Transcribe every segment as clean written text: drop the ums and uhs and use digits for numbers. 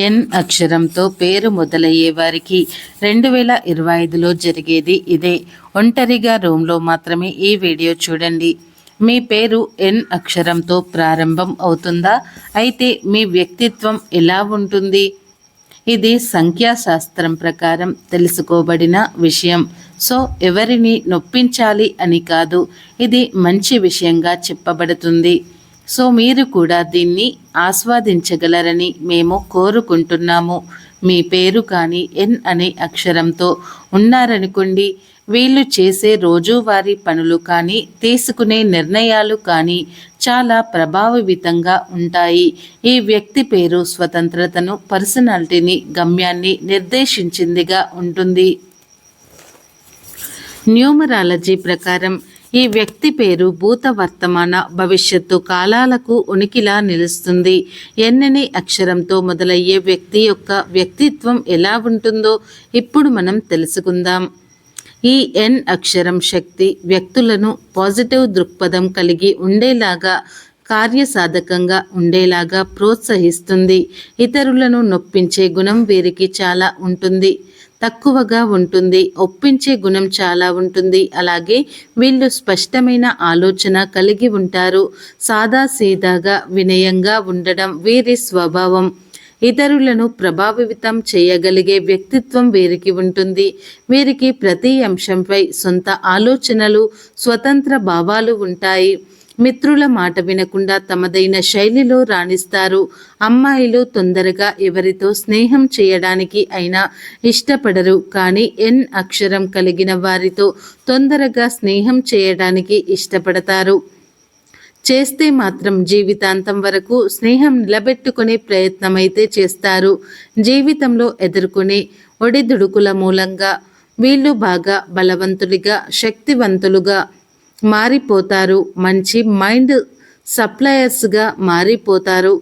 ఎన్ అక్షరంతో పేరు మొదలయ్యే వారికి 2025లో జరిగేది ఇదే. ఒంటరిగా రూమ్లో మాత్రమే ఈ వీడియో చూడండి. మీ పేరు ఎన్ అక్షరంతో ప్రారంభం అవుతుందా? అయితే మీ వ్యక్తిత్వం ఎలా ఉంటుంది? ఇది సంఖ్యాశాస్త్రం ప్రకారం తెలుసుకోబడిన విషయం. సో ఎవరిని నొప్పించాలి అని కాదు, ఇది మంచి విషయంగా చెప్పబడుతుంది. సో మీరు కూడా దీన్ని ఆస్వాదించగలరని మేము కోరుకుంటున్నాము. మీ పేరు కానీ ఎన్ అనే అక్షరంతో ఉన్నారనుకోండి, వీళ్ళు చేసే రోజువారీ పనులు కానీ తీసుకునే నిర్ణయాలు కానీ చాలా ప్రభావితంగా ఉంటాయి. ఈ వ్యక్తి పేరు స్వతంత్రతను, పర్సనాలిటీని, గమ్యాన్ని నిర్దేశించిందిగా ఉంటుంది. న్యూమరాలజీ ప్రకారం ఈ వ్యక్తి పేరు భూత, వర్తమాన, భవిష్యత్తు కాలాలకు ఉనికిలా నిలుస్తుంది. ఎన్ అనే అక్షరంతో మొదలయ్యే వ్యక్తి యొక్క వ్యక్తిత్వం ఎలా ఉంటుందో ఇప్పుడు మనం తెలుసుకుందాం. ఈ ఎన్ అక్షరం శక్తి వ్యక్తులను పాజిటివ్ దృక్పథం కలిగి ఉండేలాగా, కార్యసాధకంగా ఉండేలాగా ప్రోత్సహిస్తుంది. ఇతరులను నొప్పించే గుణం వీరికి చాలా ఉంటుంది, తక్కువగా ఉంటుంది. ఒప్పించే గుణం చాలా ఉంటుంది. అలాగే వీళ్ళు స్పష్టమైన ఆలోచన కలిగి ఉంటారు. సాదాసీదాగా, వినయంగా ఉండడం వీరి స్వభావం. ఇతరులను ప్రభావితం చేయగలిగే వ్యక్తిత్వం వీరికి ఉంటుంది. వీరికి ప్రతి అంశంపై సొంత ఆలోచనలు, స్వతంత్ర భావాలు ఉంటాయి. మిత్రుల మాట వినకుండా తమదైన శైలిలో రాణిస్తారు. అమ్మాయిలు తొందరగా ఎవరితో స్నేహం చేయడానికి అయినా ఇష్టపడరు, కానీ ఎన్ అక్షరం కలిగిన వారితో తొందరగా స్నేహం చేయడానికి ఇష్టపడతారు. చేస్తే మాత్రం జీవితాంతం వరకు స్నేహం నిలబెట్టుకునే ప్రయత్నమైతే చేస్తారు. జీవితంలో ఎదుర్కొనే ఒడిదుడుకుల మూలంగా వీళ్ళు బాగా బలవంతులుగా, శక్తివంతులుగా మారిపోతారు. మంచి మైండ్ సప్లయర్స్గా మారిపోతారు.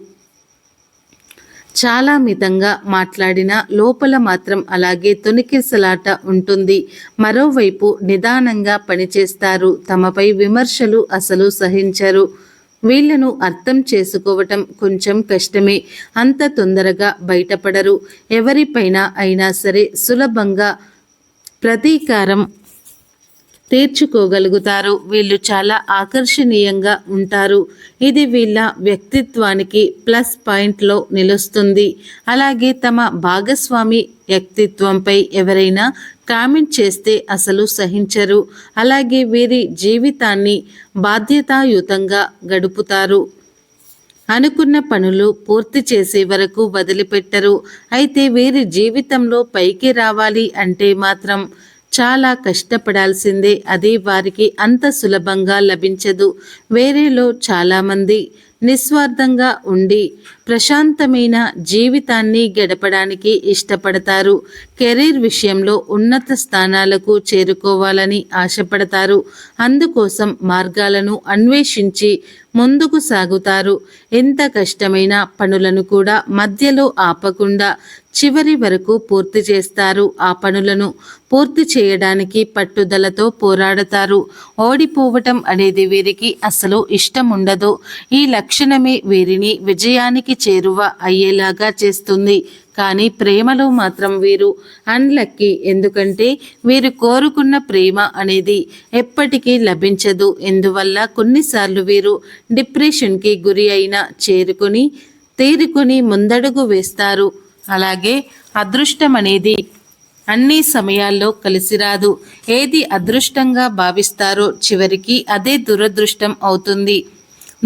చాలా మితంగా మాట్లాడినా లోపల మాత్రం అలాగే తొణికిసలాట ఉంటుంది. మరోవైపు నిదానంగా పనిచేస్తారు. తమపై విమర్శలు అసలు సహించరు. వీళ్లను అర్థం చేసుకోవటం కొంచెం కష్టమే. అంత తొందరగా బయటపడరు. ఎవరిపైనా అయినా సరే సులభంగా ప్రతీకారం తీర్చుకోగలుగుతారు. వీళ్ళు చాలా ఆకర్షణీయంగా ఉంటారు. ఇది వీళ్ళ వ్యక్తిత్వానికి ప్లస్ పాయింట్లో నిలుస్తుంది. అలాగే తమ భాగస్వామి వ్యక్తిత్వంపై ఎవరైనా కామెంట్ చేస్తే అసలు సహించరు. అలాగే వీరి జీవితాన్ని బాధ్యతాయుతంగా గడుపుతారు. అనుకున్న పనులు పూర్తి చేసే వరకు వదిలిపెట్టరు. అయితే వీరి జీవితంలో పైకి రావాలి అంటే మాత్రం చాలా కష్టపడాల్సిందే. అది వారికి అంత సులభంగా లభించదు. వేరేలో చాలామంది నిస్వార్థంగా ఉండి ప్రశాంతమైన జీవితాన్ని గడపడానికి ఇష్టపడతారు. కెరీర్ విషయంలో ఉన్నత స్థానాలకు చేరుకోవాలని ఆశపడతారు. అందుకోసం మార్గాలను అన్వేషించి ముందుకు సాగుతారు. ఎంత కష్టమైన పనులను కూడా మధ్యలో ఆపకుండా చివరి వరకు పూర్తి చేస్తారు. ఆ పనులను పూర్తి చేయడానికి పట్టుదలతో పోరాడతారు. ఓడిపోవటం అనేది వీరికి అసలు ఇష్టం ఉండదు. ఈ లక్షణమే వీరిని విజయానికి చేరువ అయ్యేలాగా చేస్తుంది. కానీ ప్రేమలో మాత్రం వీరు అన్లక్కీ. ఎందుకంటే వీరు కోరుకున్న ప్రేమ అనేది ఎప్పటికీ లభించదు. ఎందువల్ల కొన్నిసార్లు వీరు డిప్రెషన్కి గురి అయినా తేరుకొని ముందడుగు వేస్తారు. అలాగే అదృష్టం అనేది అన్ని సమయాల్లో కలిసి రాదు. ఏది అదృష్టంగా భావిస్తారో చివరికి అదే దురదృష్టం అవుతుంది,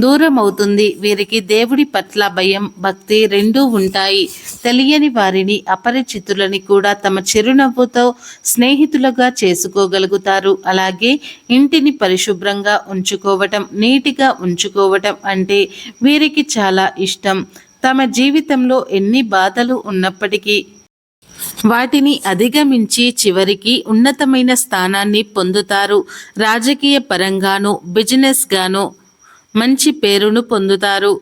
దూరం అవుతుంది. వీరికి దేవుడి పట్ల భయం, భక్తి రెండూ ఉంటాయి. తెలియని వారిని, అపరిచితులని కూడా తమ చిరునవ్వుతో స్నేహితులుగా చేసుకోగలుగుతారు. అలాగే ఇంటిని పరిశుభ్రంగా ఉంచుకోవటం, నీటిగా ఉంచుకోవటం అంటే వీరికి చాలా ఇష్టం. తమ జీవితంలో ఎన్ని బాధలు ఉన్నప్పటికీ వాటిని అధిగమించి చివరికి ఉన్నతమైన స్థానాన్ని పొందుతారు. రాజకీయ పరంగానూ బిజినెస్ గానూ మంచి పేరును పొందుతారు.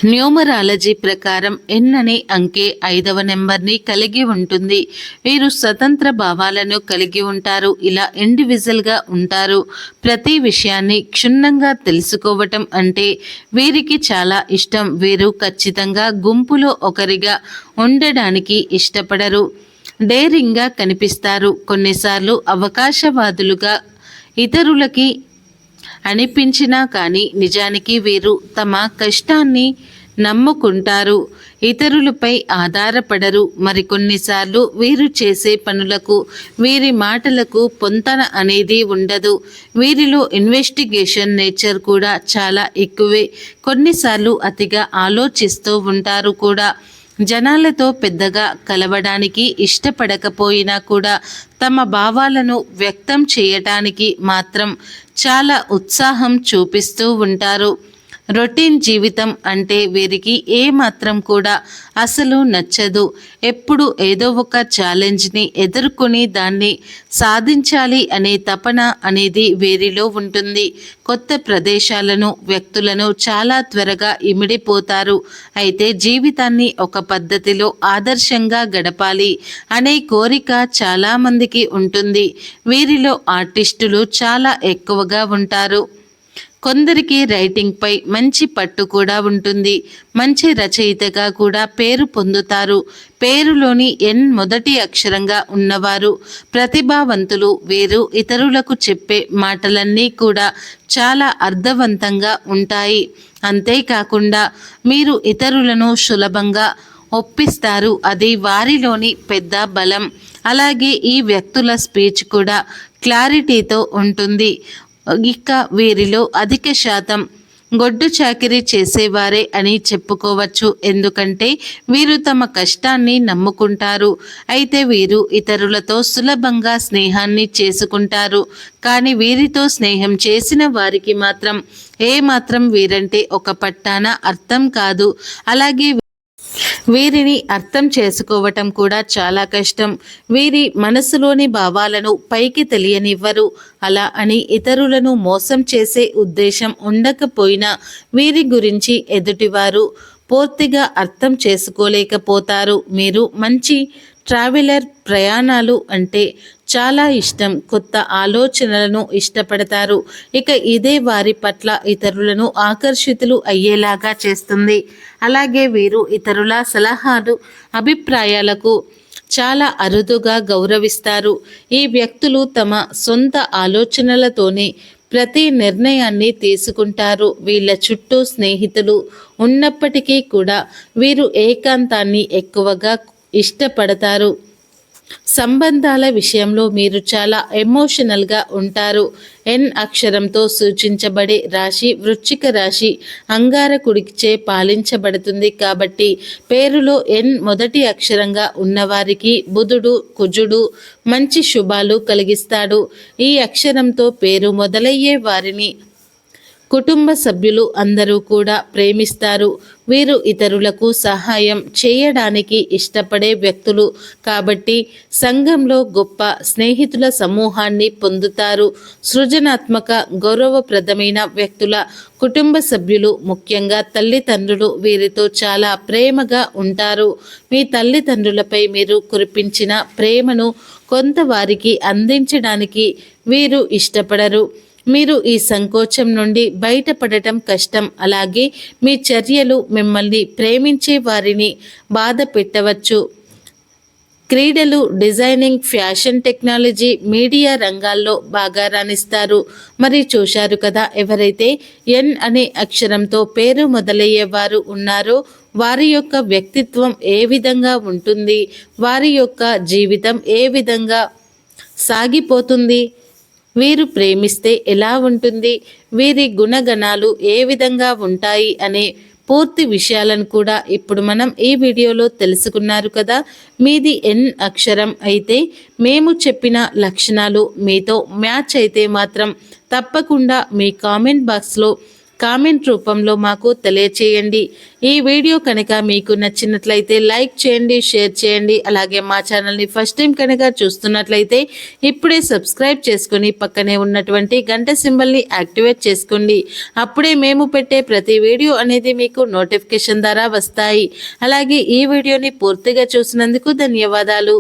న్యూమరాలజీ ప్రకారం ఎన్ అనే అంకె 5వ నెంబర్ని కలిగి ఉంటుంది. వీరు స్వతంత్ర భావాలను కలిగి ఉంటారు. ఇలా ఇండివిజువల్గా ఉంటారు. ప్రతి విషయాన్ని క్షుణ్ణంగా తెలుసుకోవటం అంటే వీరికి చాలా ఇష్టం. వీరు ఖచ్చితంగా గుంపులో ఒకరిగా ఉండడానికి ఇష్టపడరు. డేరింగ్గా కనిపిస్తారు. కొన్నిసార్లు అవకాశవాదులుగా ఇతరులకి అనిపించినా కానీ నిజానికి వీరు తమ కష్టాన్ని నమ్ముకుంటారు. ఇతరులపై ఆధారపడరు. మరికొన్నిసార్లు వీరు చేసే పనులకు వీరి మాటలకు పొంతన అనేది ఉండదు. వీరిలో ఇన్వెస్టిగేషన్ నేచర్ కూడా చాలా ఎక్కువే. కొన్నిసార్లు అతిగా ఆలోచిస్తూ ఉంటారు కూడా. జనాలతో పెద్దగా కలవడానికి ఇష్టపడకపోయినా కూడా తమ భావాలను వ్యక్తం చేయటానికి మాత్రం చాలా ఉత్సాహం చూపిస్తూ ఉంటారు. రొటీన్ జీవితం అంటే వీరికి ఏమాత్రం కూడా అసలు నచ్చదు. ఎప్పుడు ఏదో ఒక ఛాలెంజ్ని ఎదుర్కొని దాన్ని సాధించాలి అనే తపన అనేది వీరిలో ఉంటుంది. కొత్త ప్రదేశాలను వ్యక్తులను చాలా త్వరగా ఇమిడిపోతారు. అయితే జీవితాన్ని ఒక పద్ధతిలో ఆదర్శంగా గడపాలి అనే కోరిక చాలామందికి ఉంటుంది. వీరిలో ఆర్టిస్టులు చాలా ఎక్కువగా ఉంటారు. కొందరికి రైటింగ్పై మంచి పట్టు కూడా ఉంటుంది. మంచి రచయితగా కూడా పేరు పొందుతారు. పేరులోని ఎన్ మొదటి అక్షరంగా ఉన్నవారు ప్రతిభావంతులు. వీరు ఇతరులకు చెప్పే మాటలన్నీ కూడా చాలా అర్థవంతంగా ఉంటాయి. అంతేకాకుండా మీరు ఇతరులను సులభంగా ఒప్పిస్తారు. అది వారిలోని పెద్ద బలం. అలాగే ఈ వ్యక్తుల స్పీచ్ కూడా క్లారిటీతో ఉంటుంది. ఇక వీరిలో అధిక శాతం గొడ్డు చాకిరీ చేసేవారే అని చెప్పుకోవచ్చు. ఎందుకంటే వీరు తమ కష్టాన్ని నమ్ముకుంటారు. అయితే వీరు ఇతరులతో సులభంగా స్నేహాన్ని చేసుకుంటారు. కానీ వీరితో స్నేహం చేసిన వారికి మాత్రం ఏమాత్రం వీరంటే ఒక పట్టాన అర్థం కాదు. అలాగే వీరిని అర్థం చేసుకోవటం కూడా చాలా కష్టం. వీరి మనసులోని భావాలను పైకి తెలియనివ్వరు. అలా అని ఇతరులను మోసం చేసే ఉద్దేశం ఉండకపోయినా వీరి గురించి ఎదుటివారు పూర్తిగా అర్థం చేసుకోలేకపోతారు. మీరు మంచి ట్రావెలర్. ప్రయాణాలు అంటే చాలా ఇష్టం. కొత్త ఆలోచనలను ఇష్టపడతారు. ఇక ఇదే వారి పట్ల ఇతరులను ఆకర్షితులు అయ్యేలాగా చేస్తుంది. అలాగే వీరు ఇతరుల సలహాలు అభిప్రాయాలకు చాలా అరుదుగా గౌరవిస్తారు. ఈ వ్యక్తులు తమ సొంత ఆలోచనలతోనే ప్రతి నిర్ణయాన్ని తీసుకుంటారు. వీళ్ళ చుట్టూ స్నేహితులు ఉన్నప్పటికీ కూడా వీరు ఏకాంతాన్ని ఎక్కువగా ఇష్టపడతారు. సంబంధాల విషయంలో మీరు చాలా ఎమోషనల్గా ఉంటారు. ఎన్ అక్షరంతో సూచించబడే రాశి వృశ్చిక రాశి అంగారకుడిచే పాలించబడుతుంది. కాబట్టి పేరులో ఎన్ మొదటి అక్షరంగా ఉన్నవారికి బుధుడు కుజుడు మంచి శుభాలు కలిగిస్తాడు. ఈ అక్షరంతో పేరు మొదలయ్యే వారిని కుటుంబ సభ్యులు అందరూ కూడా ప్రేమిస్తారు. వీరు ఇతరులకు సహాయం చేయడానికి ఇష్టపడే వ్యక్తులు. కాబట్టి సంఘంలో గొప్ప స్నేహితుల సమూహాన్ని పొందుతారు. సృజనాత్మక గౌరవప్రదమైన వ్యక్తుల కుటుంబ సభ్యులు ముఖ్యంగా తల్లిదండ్రులు వీరితో చాలా ప్రేమగా ఉంటారు. మీ తల్లిదండ్రులపై మీరు కురిపించిన ప్రేమను కొంతవారికి అందించడానికి వీరు ఇష్టపడరు. మీరు ఈ సంకోచం నుండి బయటపడటం కష్టం. అలాగే మీ చర్యలు మిమ్మల్ని ప్రేమించే వారిని బాధ పెట్టవచ్చు. క్రీడలు, డిజైనింగ్, ఫ్యాషన్ టెక్నాలజీ, మీడియా రంగాల్లో బాగా రాణిస్తారు. మరి చూశారు కదా, ఎవరైతే ఎన్ అనే అక్షరంతో పేరు మొదలయ్యేవారు ఉన్నారో వారి యొక్క వ్యక్తిత్వం ఏ విధంగా ఉంటుంది, వారి యొక్క జీవితం ఏ విధంగా సాగిపోతుంది, వీరు ప్రేమిస్తే ఎలా ఉంటుంది, వీరి గుణగణాలు ఏ విధంగా ఉంటాయి అనే పూర్తి విషయాలను కూడా ఇప్పుడు మనం ఈ వీడియోలో తెలుసుకున్నారు కదా. మీది ఎన్ అక్షరం అయితే మేము చెప్పిన లక్షణాలు మీతో మ్యాచ్ అయితే మాత్రం తప్పకుండా మీ కామెంట్ బాక్స్లో కామెంట్ రూపంలో మాకు తెలియచేయండి. ఈ వీడియో కనుక మీకు నచ్చినట్లయితే లైక్ చేయండి, షేర్ చేయండి. అలాగే మా ఛానల్ని ఫస్ట్ టైం కనుక చూస్తున్నట్లయితే ఇప్పుడే సబ్స్క్రైబ్ చేసుకుని పక్కనే ఉన్నటువంటి గంట సింబల్ని యాక్టివేట్ చేసుకోండి. అప్పుడే మేము పెట్టే ప్రతి వీడియో అనేది మీకు నోటిఫికేషన్ ద్వారా వస్తాయి. అలాగే ఈ వీడియోని పూర్తిగా చూసినందుకు ధన్యవాదాలు.